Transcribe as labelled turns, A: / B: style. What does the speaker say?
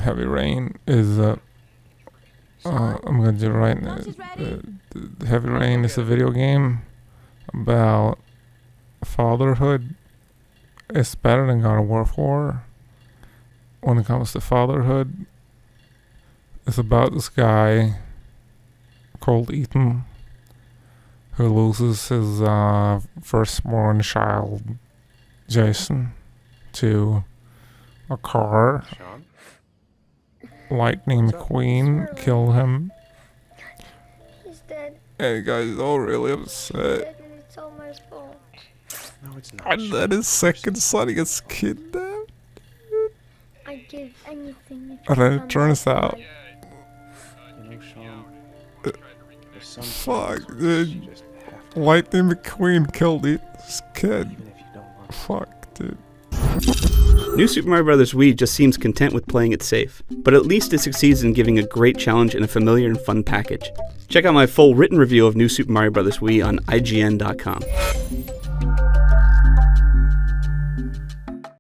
A: Heavy Rain is I'm gonna do it right now. Heavy Rain is a video game about fatherhood. It's better than God of War 4 when it comes to fatherhood. It's about this guy called Ethan who loses his firstborn child, Jason, to a car. Lightning McQueen killed him.
B: He's dead.
A: And the guy's all really
B: He's
A: upset.
B: dead and it's all my fault.
C: No, it's not.
A: And then his second son gets kidnapped.
B: I'd give anything if
A: And then
B: you
A: it turns out,
C: You know, Sean, there's some
A: fuck,
C: things
A: dude.
C: you just have to,
A: Lightning McQueen killed this kid.
C: even if you don't want to.
A: Fuck, dude.
D: New Super Mario Bros. Wii just seems content with playing it safe, but at least it succeeds in giving a great challenge and a familiar and fun package. Check out my full written review of New Super Mario Bros. Wii on IGN.com.